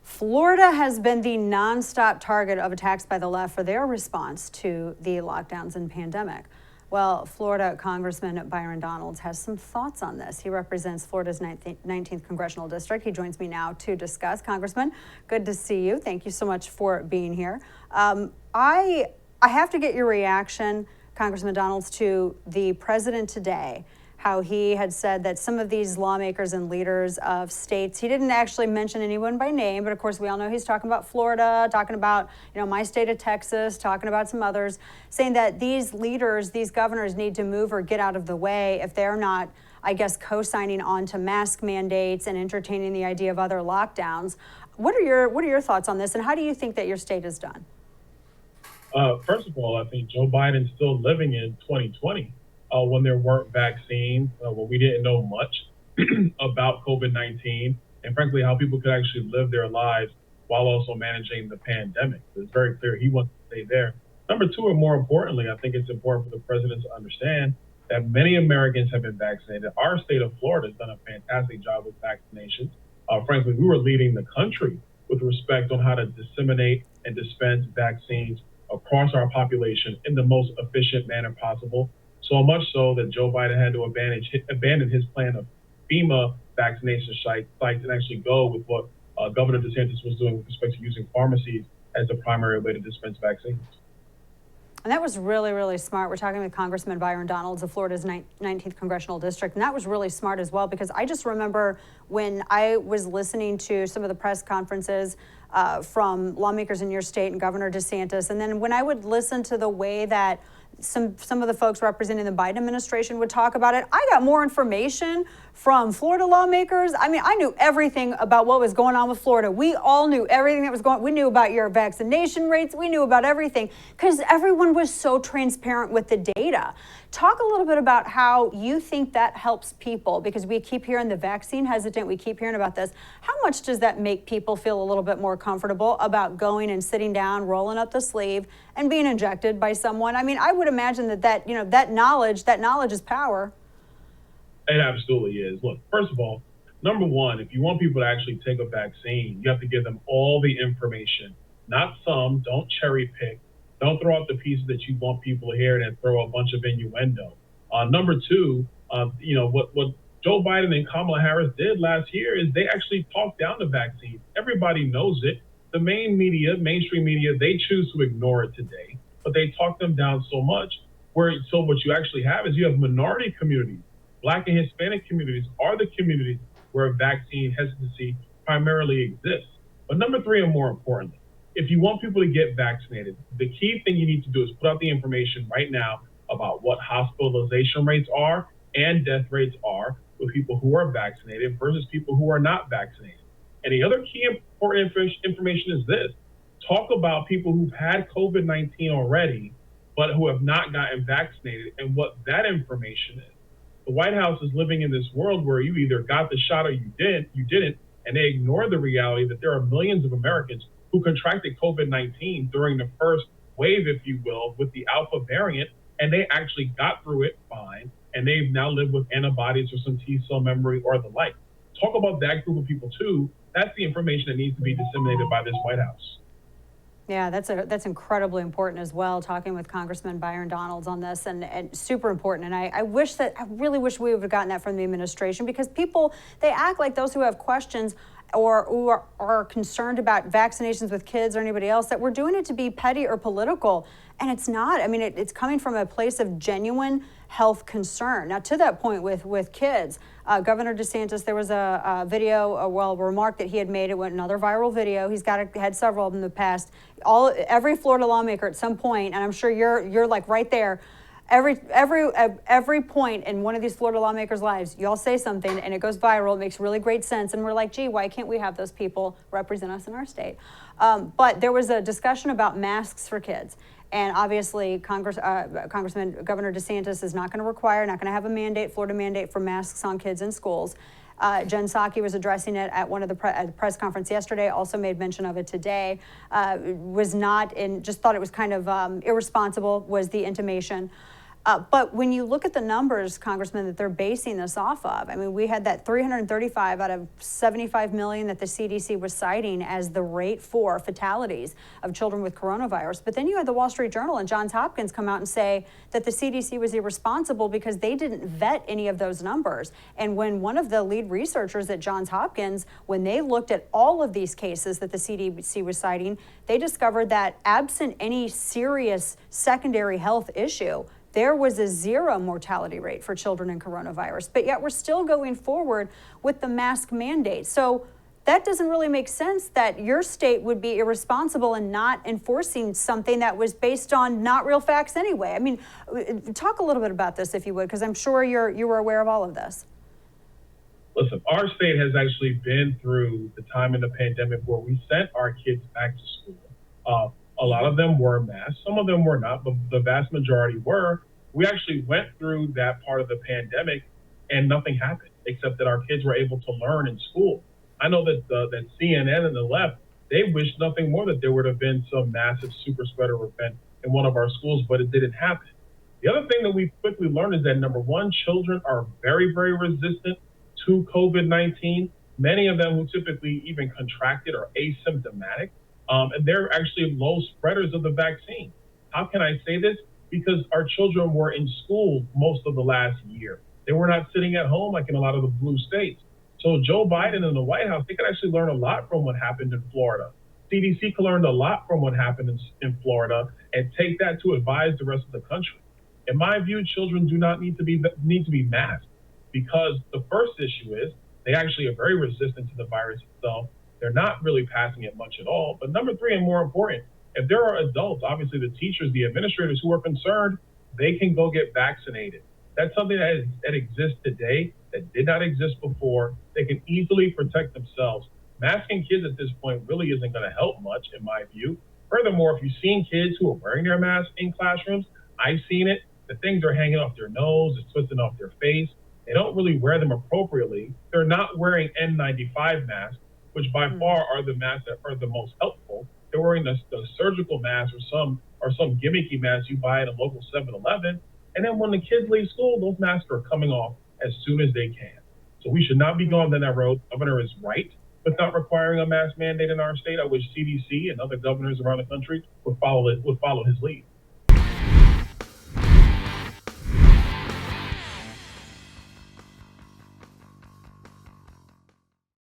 Florida has been the nonstop target of attacks by the left for their response to the lockdowns and pandemic. Well, Florida Congressman Byron Donalds has some thoughts on this. He represents Florida's 19th Congressional District. He joins me now to discuss. Congressman, good to see you. Thank you so much for being here. I have to get your reaction, Congressman Donalds, to the president today, how he had said that some of these lawmakers and leaders of states, he didn't actually mention anyone by name, but of course we all know he's talking about Florida, talking about, my state of Texas, talking about some others, saying that these leaders, these governors need to move or get out of the way if they're not, I guess, co-signing on to mask mandates and entertaining the idea of other lockdowns. What are your thoughts on this, and how do you think that your state has done? First of all, I think Joe Biden's still living in 2020. When there weren't vaccines, when we didn't know much about COVID-19, and frankly, how people could actually live their lives while also managing the pandemic. It's very clear he wants to stay there. Number two, and more importantly, I think it's important for the president to understand that many Americans have been vaccinated. Our state of Florida has done a fantastic job with vaccinations. Frankly, we were leading the country with respect on how to disseminate and dispense vaccines across our population in the most efficient manner possible. So much so that Joe Biden had to abandon his plan of FEMA vaccination sites and actually go with what Governor DeSantis was doing with respect to using pharmacies as the primary way to dispense vaccines. And that was really, really smart. We're talking with Congressman Byron Donalds of Florida's 19th Congressional District. And that was really smart as well, because I just remember when I was listening to some of the press conferences from lawmakers in your state and Governor DeSantis, and then when I would listen to the way that some of the folks representing the Biden administration would talk about it, I got more information from Florida lawmakers. I mean, I knew everything about what was going on with Florida. We all knew everything that was going on. We knew about your vaccination rates. We knew about everything because everyone was so transparent with the data. Talk a little bit about how you think that helps people, because we keep hearing the vaccine hesitant. We keep hearing about this. How much does that make people feel a little bit more comfortable about going and sitting down, rolling up the sleeve, and being injected by someone? I mean, I would imagine that knowledge is power. It absolutely is. Look, first of all, number one, if you want people to actually take a vaccine, you have to give them all the information, not some. Don't cherry pick. Don't throw out the pieces that you want people to hear and then throw a bunch of innuendo. Number two, what Joe Biden and Kamala Harris did last year is they actually talked down the vaccine. Everybody knows it. The mainstream media, they choose to ignore it today, but they talk them down so much so what you actually have is you have minority communities. Black and Hispanic communities are the communities where vaccine hesitancy primarily exists. But number three, and more importantly, if you want people to get vaccinated, the key thing you need to do is put out the information right now about what hospitalization rates are and death rates are with people who are vaccinated versus people who are not vaccinated. And the other key important information is this. Talk about people who've had COVID-19 already, but who have not gotten vaccinated and what that information is. The White House is living in this world where you either got the shot or you didn't, and they ignore the reality that there are millions of Americans who contracted COVID-19 during the first wave, if you will, with the Alpha variant, and they actually got through it fine, and they've now lived with antibodies or some T-cell memory or the like. Talk about that group of people too. That's the information that needs to be disseminated by this White House. Yeah, that's incredibly important as well, talking with Congressman Byron Donalds on this, and super important. And I really wish we would have gotten that from the administration, because people, they act like those who have questions or who are concerned about vaccinations with kids or anybody else, that we're doing it to be petty or political. And it's not. I mean, it's coming from a place of genuine health concern. Now, to that point with kids, Governor DeSantis, there was a remark that he had made. It went another viral video. He's had several of them in the past. Every Florida lawmaker at some point, and I'm sure you're like right there, every point in one of these Florida lawmakers' lives, y'all say something and it goes viral. It makes really great sense, and we're like, gee, why can't we have those people represent us in our state? But there was a discussion about masks for kids. And obviously, Governor DeSantis is not going to have a Florida mandate for masks on kids in schools. Jen Psaki was addressing it at one of the press conference yesterday, also made mention of it today, just thought it was kind of irresponsible, was the intimation. But when you look at the numbers, Congressman, that they're basing this off of, I mean, we had that 335 out of 75 million that the CDC was citing as the rate for fatalities of children with coronavirus. But then you had the Wall Street Journal and Johns Hopkins come out and say that the CDC was irresponsible because they didn't vet any of those numbers. And when one of the lead researchers at Johns Hopkins, when they looked at all of these cases that the CDC was citing, they discovered that absent any serious secondary health issue, there was a 0 mortality rate for children in coronavirus, but yet we're still going forward with the mask mandate. So that doesn't really make sense that your state would be irresponsible in not enforcing something that was based on not real facts anyway. I mean, talk a little bit about this if you would, because I'm sure you were aware of all of this. Listen, our state has actually been through the time in the pandemic where we sent our kids back to school. A lot of them were masked, some of them were not, but the vast majority were. We actually went through that part of the pandemic and nothing happened, except that our kids were able to learn in school. I know that that CNN and the left, they wished nothing more that there would have been some massive super spreader event in one of our schools, but it didn't happen. The other thing that we quickly learned is that, number one, children are very, very resistant to COVID-19. Many of them who typically even contracted are asymptomatic. And they're actually low spreaders of the vaccine. How can I say this? Because our children were in school most of the last year. They were not sitting at home like in a lot of the blue states. So Joe Biden and the White House, they could actually learn a lot from what happened in Florida. CDC learned a lot from what happened in Florida and take that to advise the rest of the country. In my view, children do not need to be masked, because the first issue is they actually are very resistant to the virus itself. They're not really passing it much at all. But number three, and more important, if there are adults, obviously the teachers, the administrators who are concerned, they can go get vaccinated. That's something that exists today that did not exist before. They can easily protect themselves. Masking kids at this point really isn't going to help much, in my view. Furthermore, if you've seen kids who are wearing their masks in classrooms, I've seen it. The things are hanging off their nose, it's twisting off their face. They don't really wear them appropriately. They're not wearing N95 masks, which by far are the masks that are the most helpful. They're wearing the surgical masks or some gimmicky masks you buy at a local 7-Eleven. And then when the kids leave school, those masks are coming off as soon as they can. So we should not be going down that road. The governor is right with not requiring a mask mandate in our state. I wish CDC and other governors around the country would follow his lead.